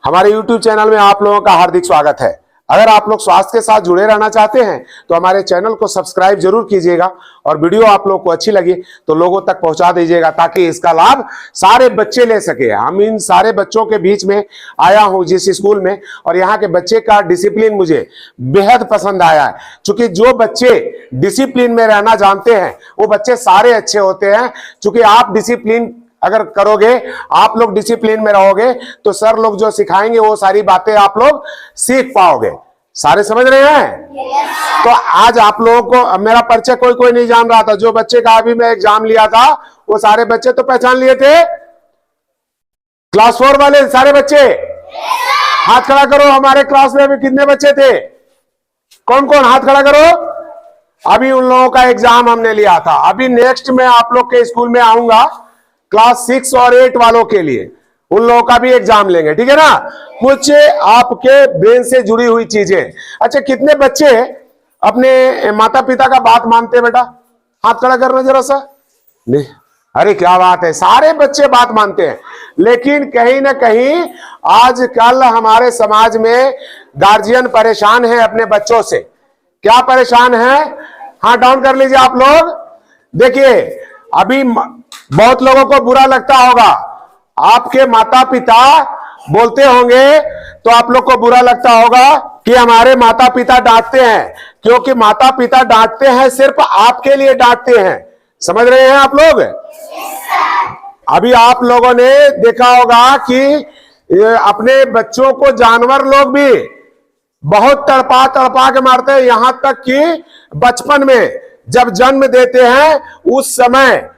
हमारे YouTube channel में आप लोगों का हार्दिक स्वागत है। अगर आप लोग स्वास्थ्य के साथ जुड़े रहना चाहते हैं तो हमारे चैनल को सब्सक्राइब जरूर कीजिएगा और वीडियो आप लोग को अच्छी लगी तो लोगों तक पहुंचा दीजिएगा ताकि इसका लाभ सारे बच्चे ले सके। हम इन सारे बच्चों के बीच में आया हूं जिस स्कूल में, और यहाँ के बच्चे का डिसिप्लिन मुझे बेहद पसंद आया है। चूंकि जो बच्चे डिसिप्लिन में रहना जानते हैं वो बच्चे सारे अच्छे होते हैं। चूंकि आप डिसिप्लिन अगर करोगे, आप लोग डिसिप्लिन में रहोगे तो सर लोग जो सिखाएंगे वो सारी बातें आप लोग सीख पाओगे। सारे समझ रहे हैं? तो आज आप लोगों को मेरा परिचय कोई नहीं जान रहा था। जो बच्चे का अभी मैं एग्जाम लिया था वो सारे बच्चे तो पहचान लिए थे। क्लास 4 वाले सारे बच्चे हाथ खड़ा करो। हमारे क्लास में अभी कितने बच्चे थे? कौन कौन हाथ खड़ा करो। अभी उन लोगों का एग्जाम हमने लिया था। अभी नेक्स्ट में आप लोग के स्कूल में आऊंगा क्लास 6 और 8 वालों के लिए, उन लोगों का भी एग्जाम लेंगे, ठीक है ना। कुछ आपके ब्रेन से जुड़ी हुई चीजें। अच्छा, कितने बच्चे अपने माता पिता का बात मानते हैं? बेटा हाथ खड़ा करना जरा सा। नहीं, अरे क्या बात है, सारे बच्चे बात मानते हैं। लेकिन कहीं ना कहीं आजकल हमारे समाज में गार्जियन परेशान है अपने बच्चों से। क्या परेशान है? हाथ डाउन कर लीजिए आप लोग। देखिए, अभी बहुत लोगों को बुरा लगता होगा, आपके माता पिता बोलते होंगे तो आप लोग को बुरा लगता होगा कि हमारे माता पिता डांटते हैं, क्योंकि माता पिता डांटते हैं सिर्फ आपके लिए डांटते हैं। समझ रहे हैं आप लोग? अभी आप लोगों ने देखा होगा कि अपने बच्चों को जानवर लोग भी बहुत तड़पा तड़पा के मारते हैं। यहां तक कि बचपन में जब जन्म देते हैं उस समय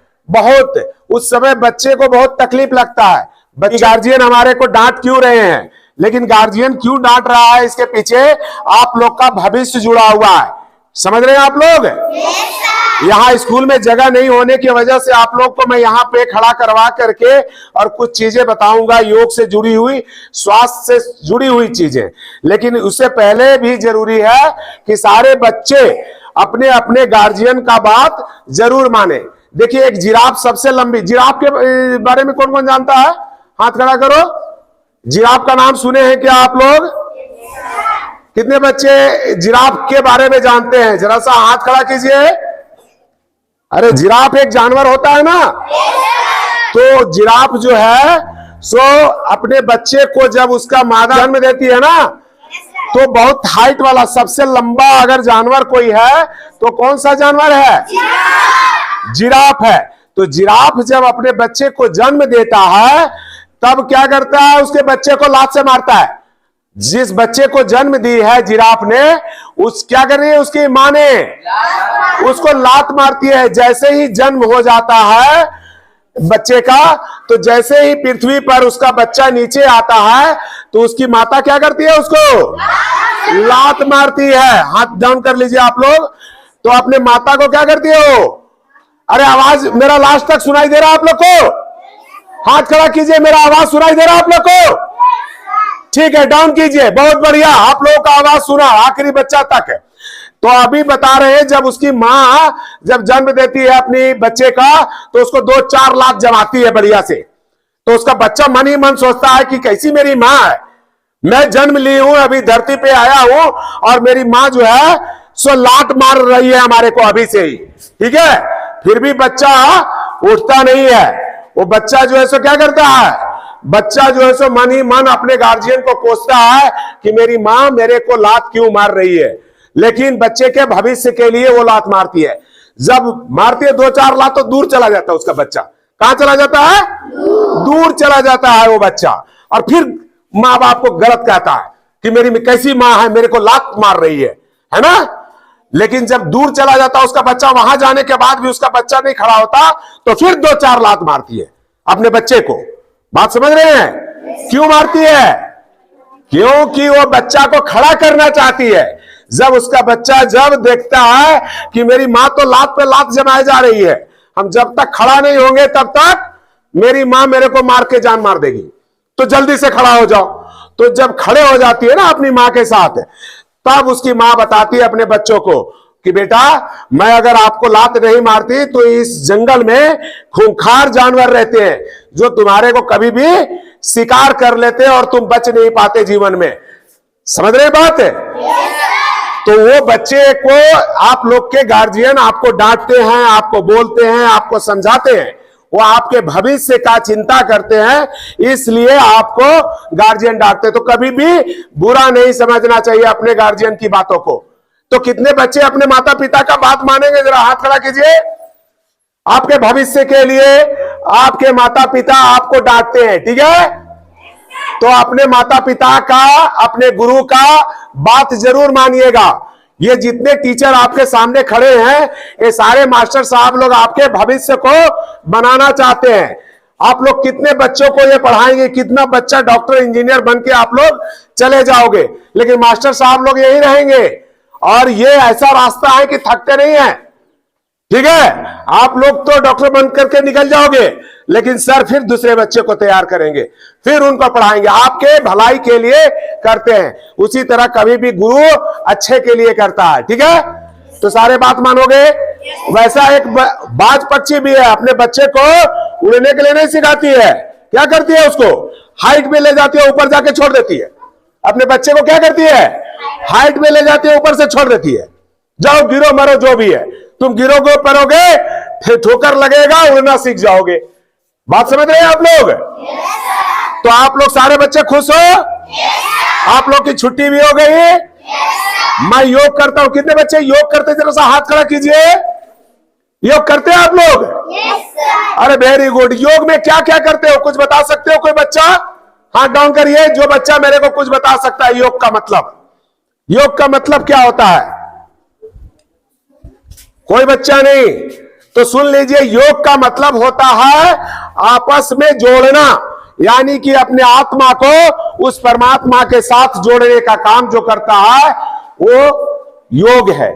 बच्चे को बहुत तकलीफ लगता है। बच्चे गार्जियन हमारे को डांट क्यों रहे हैं, लेकिन गार्जियन क्यों डांट रहा है इसके पीछे आप लोग का भविष्य जुड़ा हुआ है। समझ रहे हैं आप लोग? यहाँ स्कूल में जगह नहीं होने की वजह से आप लोग को मैं यहाँ पे खड़ा करवा करके और कुछ चीजें बताऊंगा, योग से जुड़ी हुई, स्वास्थ्य से जुड़ी हुई चीजें। लेकिन उससे पहले भी जरूरी है कि सारे बच्चे अपने अपने गार्जियन का बात जरूर माने। देखिए, एक जिराफ सबसे लंबी, जिराफ के बारे में कौन कौन जानता है? हाथ खड़ा करो। जिराफ का नाम सुने हैं क्या आप लोग? कितने बच्चे जिराफ के बारे में जानते हैं? जरा सा हाथ खड़ा कीजिए। अरे जिराफ एक जानवर होता है ना, तो जिराफ जो है सो अपने बच्चे को जब उसका मादा जन्म देती है ना, तो बहुत हाइट वाला सबसे लंबा अगर जानवर कोई है तो कौन सा जानवर है? जिराफ है। तो जिराफ जब अपने बच्चे को जन्म देता है तब क्या करता है? उसके बच्चे को लात से मारता है। जिस बच्चे को जन्म दी है जिराफ ने, क्या कर रही है उसकी मां ने? उसको लात मारती है। जैसे ही जन्म हो जाता है बच्चे का, तो जैसे ही पृथ्वी पर उसका बच्चा नीचे आता है तो उसकी माता क्या करती है? उसको लात मारती है। हाथ डाउन कर लीजिए आप लोग। तो अपने माता को क्या करती है वो? अरे आवाज मेरा लास्ट तक सुनाई दे रहा है आप लोग को? हाथ खड़ा कीजिए। मेरा आवाज सुनाई दे रहा है आप लोग को? ठीक है, डाउन कीजिए। बहुत बढ़िया, आप लोगों का आवाज सुना आखिरी बच्चा तक। तो अभी बता रहे हैं, जब उसकी मां जब जन्म देती है अपनी बच्चे का तो उसको 2-4 लाख जमाती है बढ़िया से। तो उसका बच्चा मन ही मन सोचता है कि कैसी मेरी मां है, मैं जन्म ली हूं, अभी धरती पे आया हूं और मेरी मां जो है सो लात मार रही है हमारे को अभी से ही। ठीक है, फिर भी बच्चा उठता नहीं है। वो बच्चा जो है सो क्या करता है? बच्चा जो है सो मन ही मन अपने गार्जियन को कोसता है कि मेरी मां मेरे को लात क्यों मार रही है। लेकिन बच्चे के भविष्य के लिए वो लात मारती है। जब मारती है 2-4 लात तो दूर चला जाता है उसका बच्चा। कहां चला जाता है? दूर चला जाता है वो बच्चा। और फिर माँ बाप को गलत कहता है कि मेरी कैसी माँ है, मेरे को लात मार रही है ना। लेकिन जब दूर चला जाता उसका बच्चा, वहां जाने के बाद भी उसका बच्चा नहीं खड़ा होता तो फिर 2-4 लात मारती है अपने बच्चे को। बात समझ रहे हैं? क्यों मारती है? क्योंकि वो बच्चा को खड़ा करना चाहती है। जब उसका बच्चा जब देखता है कि मेरी मां तो लात पे लात जमाए जा रही है, हम जब तक खड़ा नहीं होंगे तब तक मेरी मां मेरे को मार के जान मार देगी, तो जल्दी से खड़ा हो जाओ। तो जब खड़े हो जाती है ना अपनी मां के साथ, तब उसकी मां बताती है अपने बच्चों को कि बेटा, मैं अगर आपको लात नहीं मारती तो इस जंगल में खूंखार जानवर रहते हैं जो तुम्हारे को कभी भी शिकार कर लेते और तुम बच नहीं पाते जीवन में। समझ रहे बात है? तो वो बच्चे को आप लोग के गार्जियन आपको डांटते हैं, आपको बोलते हैं, आपको समझाते हैं, वो आपके भविष्य का चिंता करते हैं, इसलिए आपको गार्जियन डांटते। तो कभी भी बुरा नहीं समझना चाहिए अपने गार्जियन की बातों को। तो कितने बच्चे अपने माता पिता का बात मानेंगे? जरा हाथ खड़ा कीजिए। आपके भविष्य के लिए आपके माता पिता आपको डांटते हैं, ठीक है? तो अपने माता पिता का, अपने गुरु का बात जरूर मानिएगा। ये जितने टीचर आपके सामने खड़े हैं, ये सारे मास्टर साहब लोग आपके भविष्य को बनाना चाहते हैं। आप लोग कितने बच्चों को ये पढ़ाएंगे, कितना बच्चा डॉक्टर इंजीनियर बन के आप लोग चले जाओगे, लेकिन मास्टर साहब लोग यही रहेंगे। और ये ऐसा रास्ता है कि थकते नहीं है, ठीक है? आप लोग तो डॉक्टर बन करके निकल जाओगे, लेकिन सर फिर दूसरे बच्चे को तैयार करेंगे, फिर उनको पढ़ाएंगे, आपके भलाई के लिए करते हैं। उसी तरह कभी भी गुरु अच्छे के लिए करता है, ठीक है? तो सारे बात मानोगे? वैसा एक बाज पक्षी भी है, अपने बच्चे को उड़ने के लिए नहीं सिखाती है। क्या करती है? उसको हाइट में ले जाती है, ऊपर जाके छोड़ देती है। अपने बच्चे को क्या करती है? हाइट में ले जाती है, ऊपर से छोड़ देती है। जाओ गिरो मरो जो भी है, तुम गिरोगे परोगे, फिर ठोकर लगेगा, उड़ना सीख जाओगे। बात समझ रहे हैं आप लोग? तो आप लोग सारे बच्चे खुश हो? आप लोग की छुट्टी भी हो गई। मैं योग करता हूं। कितने बच्चे योग करते? जरा सा हाथ खड़ा कीजिए। योग करते हैं आप लोग? अरे वेरी गुड। योग में क्या क्या करते हो, कुछ बता सकते हो? कोई बच्चा हाथ डाउन करिए, जो बच्चा मेरे को कुछ बता सकता है योग का मतलब। योग का मतलब क्या होता है? कोई बच्चा नहीं? तो सुन लीजिए, योग का मतलब होता है आपस में जोड़ना, यानी कि अपने आत्मा को उस परमात्मा के साथ जोड़ने का काम जो करता है वो योग है।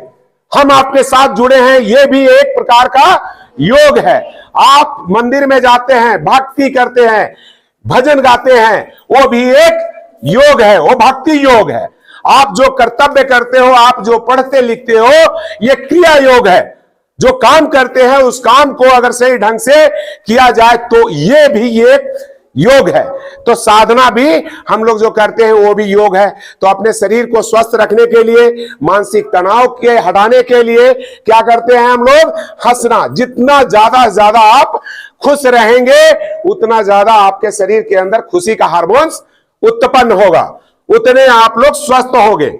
हम आपके साथ जुड़े हैं, ये भी एक प्रकार का योग है। आप मंदिर में जाते हैं, भक्ति करते हैं, भजन गाते हैं, वो भी एक योग है, वो भक्ति योग है। आप जो कर्तव्य करते हो, आप जो पढ़ते लिखते हो, ये क्रिया योग है। जो काम करते हैं उस काम को अगर सही ढंग से किया जाए तो ये भी एक योग है। तो साधना भी हम लोग जो करते हैं वो भी योग है। तो अपने शरीर को स्वस्थ रखने के लिए, मानसिक तनाव के हटाने के लिए क्या करते हैं हम लोग? हंसना। जितना ज्यादा आप खुश रहेंगे, उतना ज्यादा आपके शरीर के अंदर खुशी का हार्मोन्स उत्पन्न होगा, उतने आप लोग स्वस्थ होंगे।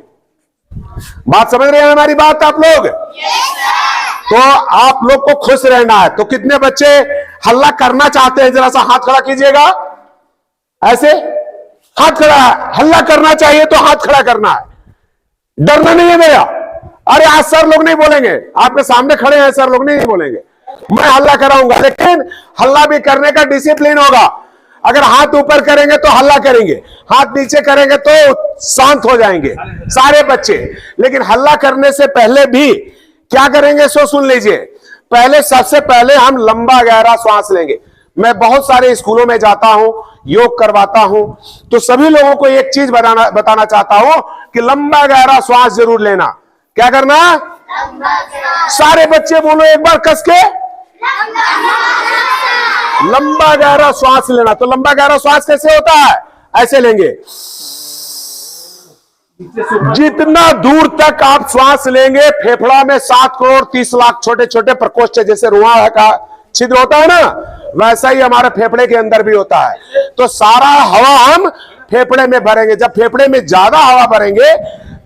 बात समझ रहे हैं हमारी बात आप लोग? तो आप लोग को खुश रहना है। तो कितने बच्चे हल्ला करना चाहते हैं? जरा सा हाथ खड़ा कीजिएगा। ऐसे हाथ खड़ा, हल्ला करना चाहिए तो हाथ खड़ा करना है, डरना नहीं है मेरा। अरे आज सर लोग नहीं बोलेंगे, आपके सामने खड़े हैं, सर लोग नहीं बोलेंगे, मैं हल्ला कराऊंगा, लेकिन हल्ला भी करने का डिसिप्लिन होगा। अगर हाथ ऊपर करेंगे तो हल्ला करेंगे, हाथ नीचे करेंगे तो शांत हो जाएंगे सारे बच्चे। लेकिन हल्ला करने से पहले भी क्या करेंगे सो सुन लीजिए। पहले, सबसे पहले हम लंबा गहरा श्वास लेंगे। मैं बहुत सारे स्कूलों में जाता हूं, योग करवाता हूं, तो सभी लोगों को एक चीज बताना चाहता हूं कि लंबा गहरा श्वास जरूर लेना। क्या करना? सारे बच्चे बोलो एक बार कस के, लंबा गहरा श्वास लेना। तो लंबा गहरा श्वास कैसे होता है? ऐसे लेंगे। जितना दूर तक आप श्वास लेंगे, फेफड़ा में 7 करोड़ 30 लाख छोटे छोटे प्रकोष्ठ, जैसे रुआ का छिद्र होता है ना, वैसा ही हमारे फेफड़े के अंदर भी होता है। तो सारा हवा हम फेफड़े में भरेंगे। जब फेफड़े में ज्यादा हवा भरेंगे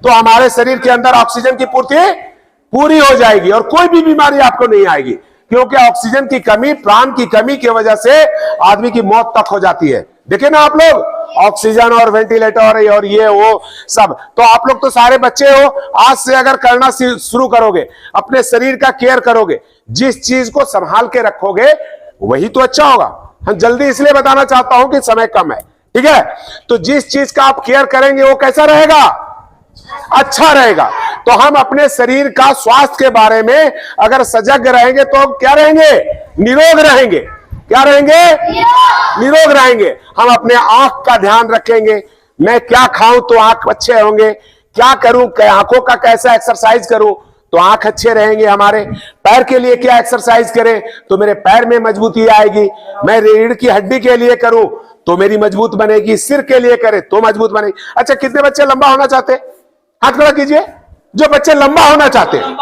तो हमारे शरीर के अंदर ऑक्सीजन की पूर्ति पूरी हो जाएगी और कोई भी बीमारी आपको नहीं आएगी, क्योंकि ऑक्सीजन की कमी, प्राण की कमी की वजह से आदमी की मौत तक हो जाती है। देखे ना आप लोग, ऑक्सीजन और वेंटिलेटर और ये वो सब। तो आप लोग तो सारे बच्चे हो, आज से अगर करना शुरू करोगे, अपने शरीर का केयर करोगे, जिस चीज को संभाल के रखोगे वही तो अच्छा होगा। हम जल्दी इसलिए बताना चाहता हूं कि समय कम है, ठीक है? तो जिस चीज का आप केयर करेंगे वो कैसा रहेगा? अच्छा रहेगा। तो हम अपने शरीर का स्वास्थ्य के बारे में अगर सजग रहेंगे तो क्या रहेंगे? निरोग रहेंगे। क्या रहेंगे? निरोग रहेंगे। हम अपने आंख का ध्यान रखेंगे, मैं क्या खाऊं तो आंख अच्छे होंगे, क्या करूं, आंखों का कैसा एक्सरसाइज करूं तो आंख अच्छे रहेंगे हमारे। पैर के लिए क्या एक्सरसाइज करें तो मेरे पैर में मजबूती आएगी। मैं रीढ़ की हड्डी के लिए करूं तो मेरी मजबूत बनेगी। सिर के लिए करे तो मजबूत बनेगी। अच्छा, कितने बच्चे लंबा होना चाहते हैं? हाथ खड़ा कीजिए। जो बच्चे लंबा होना चाहते हैं,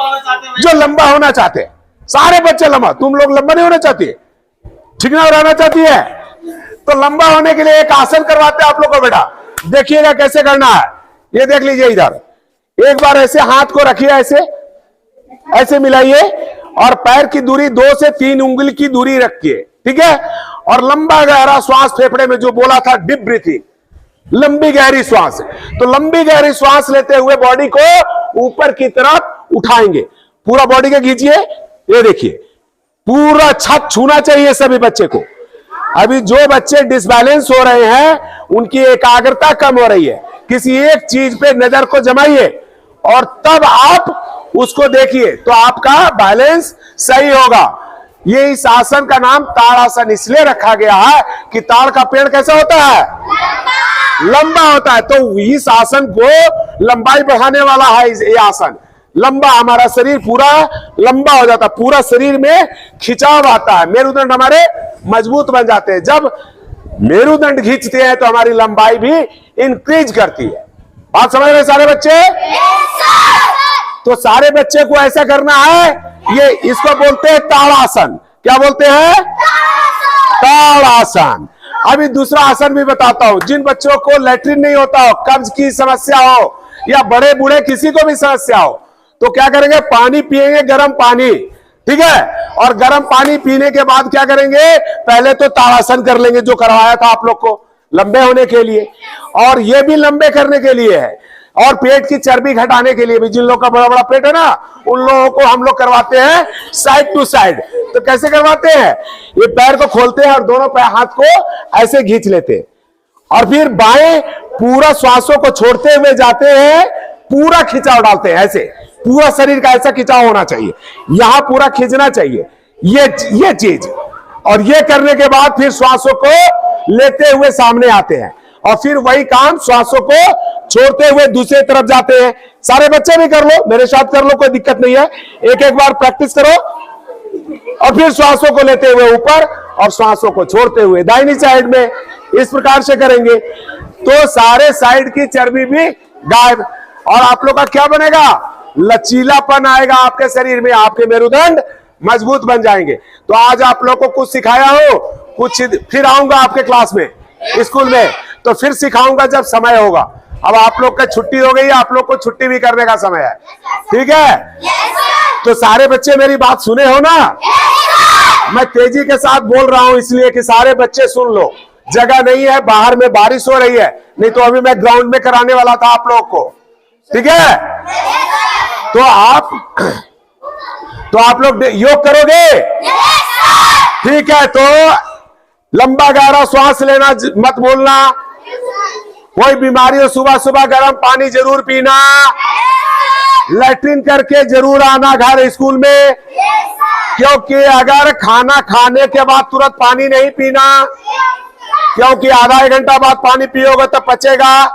जो लंबा होना चाहते हैं, सारे बच्चे लंबा। तुम लोग लंबा नहीं होना चाहती है, ठीक ना रहना चाहती है? तो लंबा होने के लिए एक आसन करवाते हैं आप लोग को। बेटा देखिएगा कैसे करना है, ये देख लीजिए। इधर एक बार ऐसे हाथ को रखिए, ऐसे ऐसे मिलाइए और पैर की दूरी 2 से 3 उंगली की दूरी रखिए, ठीक है? और लंबा गहरा श्वास फेफड़े में, जो बोला था डीप ब्रीथिंग, लंबी गहरी श्वास। तो लंबी गहरी श्वास लेते हुए बॉडी को ऊपर की तरफ उठाएंगे। पूरा बॉडी को खींचिए, ये देखिए पूरा छत छूना चाहिए सभी बच्चे को। अभी जो बच्चे डिसबैलेंस हो रहे हैं उनकी एकाग्रता कम हो रही है। किसी एक चीज पे नजर को जमाइए और तब आप उसको देखिए तो आपका बैलेंस सही होगा। ये इस आसन का नाम ताड़ासन इसलिए रखा गया है कि ताड़ का पेड़ कैसा होता है? लंबा होता है। तो इस आसन को लंबाई बढ़ाने वाला है ये आसन। लंबा, हमारा शरीर पूरा लंबा हो जाता है, पूरा शरीर में खिंचाव आता है, मेरुदंड हमारे मजबूत बन जाते हैं। जब मेरुदंड खींचते हैं तो हमारी लंबाई भी इंक्रीज करती है। बात समझ रहे सारे बच्चे? तो सारे बच्चे को ऐसा करना है। ये इसको बोलते हैं ताड़ासन। क्या बोलते हैं? ताड़ासन। अभी दूसरा आसन भी बताता हूं। जिन बच्चों को लैट्रिन नहीं होता हो, कब्ज की समस्या हो, या बड़े बूढ़े किसी को भी समस्या हो, तो क्या करेंगे? पानी पिएंगे, गर्म पानी, ठीक है? और गर्म पानी पीने के बाद क्या करेंगे? पहले तो ताड़ासन कर लेंगे, जो करवाया था आप लोग को लंबे होने के लिए, और ये भी लंबे करने के लिए है, और पेट की चर्बी घटाने के लिए भी। जिन लोगों का बड़ा बड़ा पेट है ना, उन लोगों को हम लोग करवाते हैं साइड टू साइड। तो कैसे करवाते हैं? ये पैर को खोलते हैं और दोनों पैर हाथ को ऐसे खींच लेते हैं, और फिर बाएं पूरा श्वासों को छोड़ते हुए जाते हैं, पूरा खिंचाव डालते हैं। ऐसे पूरा शरीर का ऐसा खिंचाव होना चाहिए, यहां पूरा खींचना चाहिए, ये चीज। और ये करने के बाद फिर श्वासों को लेते हुए सामने आते हैं, और फिर वही काम श्वासों को छोड़ते हुए दूसरी तरफ जाते हैं। सारे बच्चे भी कर लो, मेरे साथ कर लो, कोई दिक्कत नहीं है। एक एक बार प्रैक्टिस करो, और फिर श्वासों को लेते हुए ऊपर और श्वासों को छोड़ते हुए दाहिनी साइड में। इस प्रकार से करेंगे तो सारे साइड की चर्बी भी गायब, और आप लोग का क्या बनेगा? लचीलापन आएगा आपके शरीर में, आपके मेरुदंड मजबूत बन जाएंगे। तो आज आप लोग को कुछ सिखाया हो, कुछ फिर आऊंगा आपके क्लास में, स्कूल में, तो फिर सिखाऊंगा जब समय होगा। अब आप लोग का छुट्टी हो गई है, आप लोग को छुट्टी भी करने का समय है, ठीक है? तो सारे बच्चे मेरी बात सुने हो ना? मैं तेजी के साथ बोल रहा हूं इसलिए कि सारे बच्चे सुन लो। जगह नहीं है, बाहर में बारिश हो रही है, नहीं तो अभी मैं ग्राउंड में कराने वाला था आप लोग को, ठीक है? तो आप लोग योग करोगे? ठीक है। तो लंबा गहरा श्वास लेना मत भूलना। कोई बीमारी हो, सुबह सुबह गर्म पानी जरूर पीना। लैट्रिन करके जरूर आना घर स्कूल में, क्योंकि अगर खाना खाने के बाद तुरंत पानी नहीं पीना, क्योंकि आधा एक घंटा बाद पानी पियोगे तो पचेगा।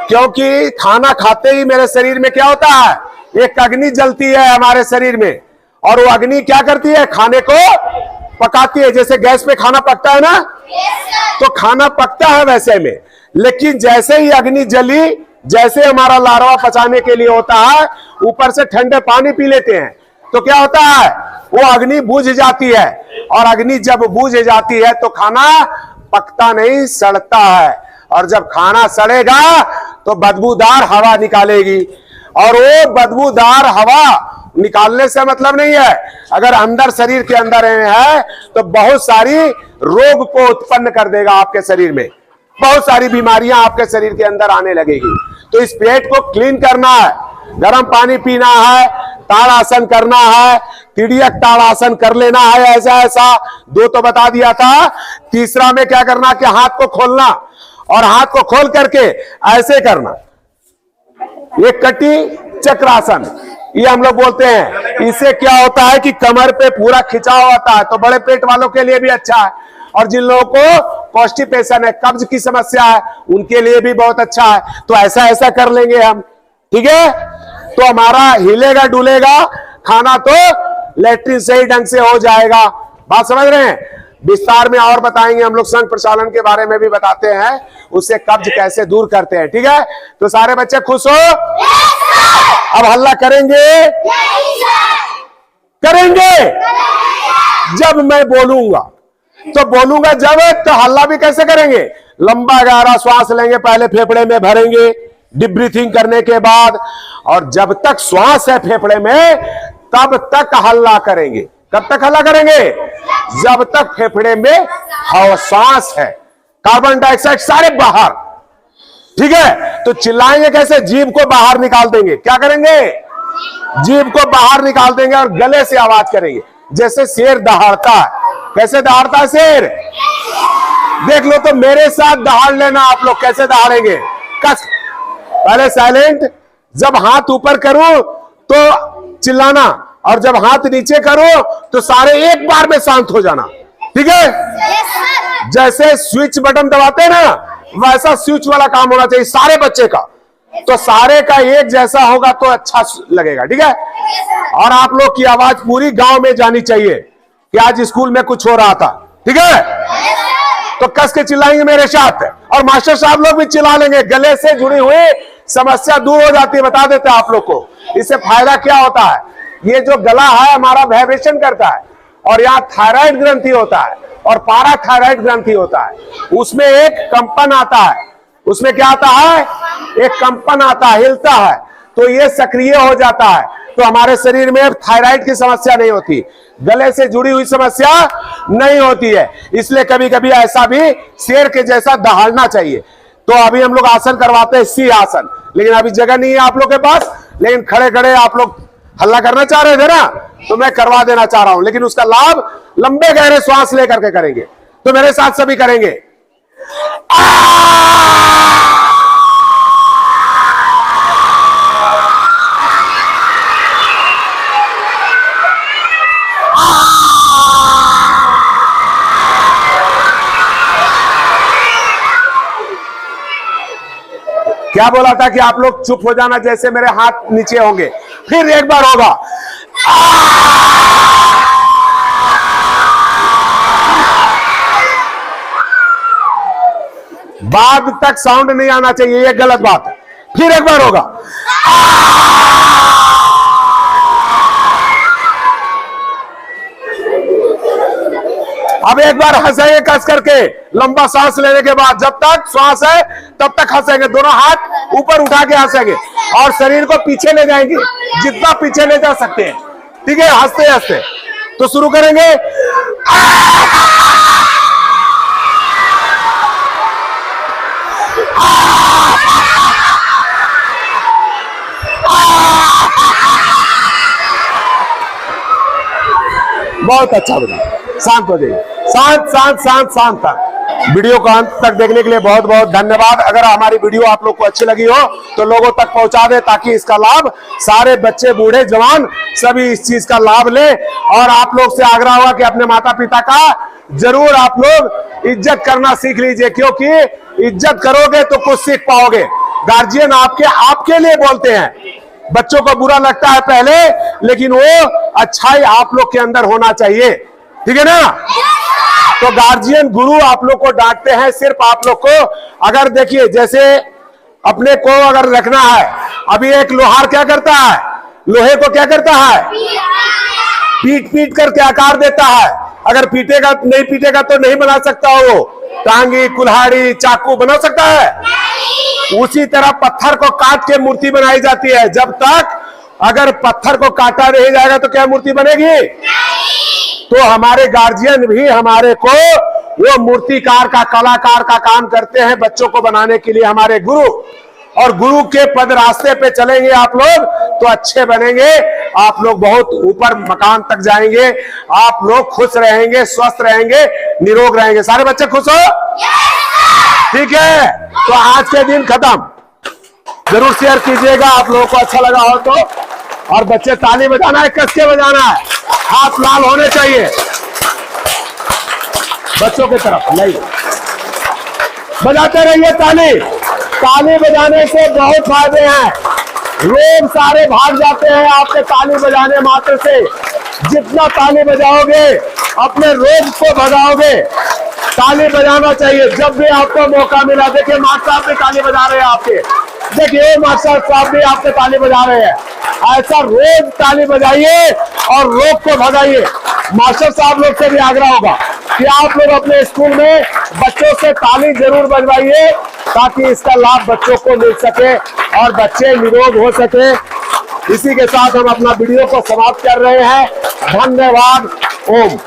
क्योंकि खाना खाते ही मेरे शरीर में क्या होता है? एक अग्नि जलती है हमारे शरीर में, और वो अग्नि क्या करती है? खाने को पकाती है। जैसे गैस पे खाना पकता है ना, तो खाना पकता है वैसे में। लेकिन जैसे ही अग्नि जली, जैसे हमारा लार्वा पचाने के लिए होता है, ऊपर से ठंडे पानी पी लेते हैं, तो क्या होता है? वो अग्नि बुझ जाती है, और अग्नि जब बुझ जाती है तो खाना पकता नहीं, सड़ता है। और जब खाना सड़ेगा तो बदबूदार हवा निकालेगी, और वो बदबूदार हवा निकालने से मतलब नहीं है, अगर अंदर शरीर के अंदर है तो बहुत सारी रोग को उत्पन्न कर देगा आपके शरीर में, बहुत सारी बीमारियां आपके शरीर के अंदर आने लगेगी। तो इस पेट को क्लीन करना है, गर्म पानी पीना है, ताड़ासन करना है, तिड़ियक ताड़ासन कर लेना है। ऐसा ऐसा 2 तो बता दिया था। तीसरा में क्या करना कि हाथ को खोलना, और हाथ को खोल करके ऐसे करना, ये कटी चक्रासन, ये हम लोग बोलते हैं। इससे क्या होता है कि कमर पे पूरा खिंचाव आता है, तो बड़े पेट वालों के लिए भी अच्छा है, और जिन लोगों को कॉन्स्टिपेशन है, कब्ज की समस्या है, उनके लिए भी बहुत अच्छा है। तो ऐसा ऐसा कर लेंगे हम, ठीक है? तो हमारा हिलेगा डुलेगा खाना तो लैट्रिन सही ढंग से हो जाएगा। बात समझ रहे हैं? विस्तार में और बताएंगे हम लोग। संघ प्रचालन के बारे में भी बताते हैं, उससे कब्ज कैसे दूर करते हैं। ठीक है, तो सारे बच्चे खुश हो? अब हल्ला करेंगे? करेंगे जब मैं बोलूंगा। तो बोलूंगा जब, तो हल्ला भी कैसे करेंगे? लंबा गहरा श्वास लेंगे, पहले फेफड़े में भरेंगे डीप ब्रीथिंग करने के बाद, और जब तक श्वास है फेफड़े में तब तक हल्ला करेंगे। कब तक हल्ला करेंगे? जब तक फेफड़े में हवा सांस है, कार्बन डाइऑक्साइड सारे बाहर। ठीक है, तो चिल्लाएंगे कैसे? जीभ को बाहर निकाल देंगे। क्या करेंगे? जीभ को बाहर निकाल देंगे और गले से आवाज करेंगे जैसे शेर दहाड़ता है। कैसे दहाड़ता है शेर? देख लो तो मेरे साथ दहाड़ लेना आप लोग। कैसे दहाड़ेंगे? कस, पहले साइलेंट, जब हाथ ऊपर करूं तो चिल्लाना, और जब हाथ नीचे करो तो सारे एक बार में शांत हो जाना। ठीक है, जैसे स्विच बटन दबाते हैं ना, वैसा स्विच वाला काम होना चाहिए सारे बच्चे का। तो सारे का एक जैसा होगा तो अच्छा लगेगा। ठीक है, और आप लोग की आवाज पूरी गांव में जानी चाहिए कि आज स्कूल में कुछ हो रहा था। ठीक है, तो कस के चिल्लाएंगे मेरे साथ, और मास्टर साहब लोग भी चिल्ला लेंगे। गले से जुड़ी हुई समस्या दूर हो जाती है। बता देते हैं आप लोग को इससे फायदा क्या होता है। ये जो गला है हमारा वाइब्रेशन करता है, और यहाँ थायराइड ग्रंथि होता है और पाराथायराइड ग्रंथि होता है। उसमें एक कंपन आता है। उसमें क्या आता है? एक कंपन आता है, हिलता है, तो ये सक्रिय हो जाता है। तो हमारे शरीर में थायराइड की समस्या नहीं होती, गले से जुड़ी हुई समस्या नहीं होती है। इसलिए कभी कभी ऐसा भी शेर के जैसा दहाड़ना चाहिए। तो अभी हम लोग आसन करवाते हैं, सी आसन, लेकिन अभी जगह नहीं है आप लोग के पास। लेकिन खड़े खड़े आप लोग हल्ला करना चाह रहे थे ना, तो मैं करवा देना चाह रहा हूं, लेकिन उसका लाभ लंबे गहरे श्वास लेकर के करेंगे। तो मेरे साथ सभी करेंगे। क्या बोला था कि आप लोग चुप हो जाना जैसे मेरे हाथ नीचे होंगे। फिर एक बार होगा। बाद तक साउंड नहीं आना चाहिए, ये गलत बात है। फिर एक बार होगा। अब एक बार हंसेंगे कस करके, लंबा सांस लेने के बाद। जब तक श्वास है तब तक हंसेंगे, दोनों हाथ ऊपर उठा के हंसेंगे और शरीर को पीछे ले जाएंगे, जितना पीछे ले जा सकते हैं। ठीक है, हंसते हंसते। तो शुरू करेंगे। बहुत अच्छा बना, शांत हो जाइए, शांत शांत शांत शांत शांत। वीडियो को अंत तक देखने के लिए बहुत बहुत धन्यवाद। अगर हमारी वीडियो आप लोग को अच्छी लगी हो तो लोगों तक पहुंचा दे, ताकि इसका लाभ सारे बच्चे बूढ़े जवान सभी इस चीज का लाभ ले। और आप लोग से आग्रह हुआ कि अपने माता पिता का जरूर आप लोग इज्जत करना सीख लीजिए, क्योंकि इज्जत करोगे तो कुछ सीख पाओगे। गार्जियन आपके लिए बोलते हैं। बच्चों को बुरा लगता है पहले, लेकिन वो अच्छाई आप लोग के अंदर होना चाहिए। ठीक है ना? तो गार्जियन गुरु आप लोग को डांटते हैं सिर्फ आप लोग को। अगर देखिए, जैसे अपने को अगर रखना है, अभी एक लोहार क्या करता है? लोहे को क्या करता है? पीट पीट करके आकार देता है। अगर पीटेगा नहीं, पीटेगा तो नहीं बना सकता वो टांगी, कुल्हाड़ी, चाकू बना सकता है। उसी तरह पत्थर को काट के मूर्ति बनाई जाती है। जब तक अगर पत्थर को काटा नहीं जाएगा तो क्या मूर्ति बनेगी? तो हमारे गार्जियन भी हमारे को वो मूर्तिकार का, कलाकार का काम करते हैं बच्चों को बनाने के लिए, हमारे गुरु। और गुरु के पद रास्ते पे चलेंगे आप लोग तो अच्छे बनेंगे। आप लोग बहुत ऊपर मकान तक जाएंगे। आप लोग खुश रहेंगे, स्वस्थ रहेंगे, निरोग रहेंगे। सारे बच्चे खुश हो? ठीक है, तो आज के दिन खत्म। जरूर शेयर कीजिएगा आप लोगों को अच्छा लगा हो तो। और बच्चे ताली बजाना है, कस के बजाना है, हाथ लाल होने चाहिए बच्चों की तरफ। नहीं, बजाते रहिए ताली। ताली बजाने से बहुत फायदे हैं। रोग सारे भाग जाते हैं आपके ताली बजाने मात्र से। जितना ताली बजाओगे अपने रोग को भगाओगे। ताली बजाना चाहिए जब भी आपको मौका मिला। देखिए मास्टर साहब भी ताली बजा रहे हैं आपके, देखिए मास्टर साहब भी आपके ताली बजा रहे हैं। ऐसा रोज ताली बजाइए और रोग को भगाइए। मास्टर साहब लोग से भी आग्रह होगा कि आप लोग अपने स्कूल में बच्चों से ताली जरूर बजवाइए ताकि इसका लाभ बच्चों को मिल सके और बच्चे निरोग हो सके। इसी के साथ हम अपना वीडियो को समाप्त कर रहे हैं। धन्यवाद। ओम।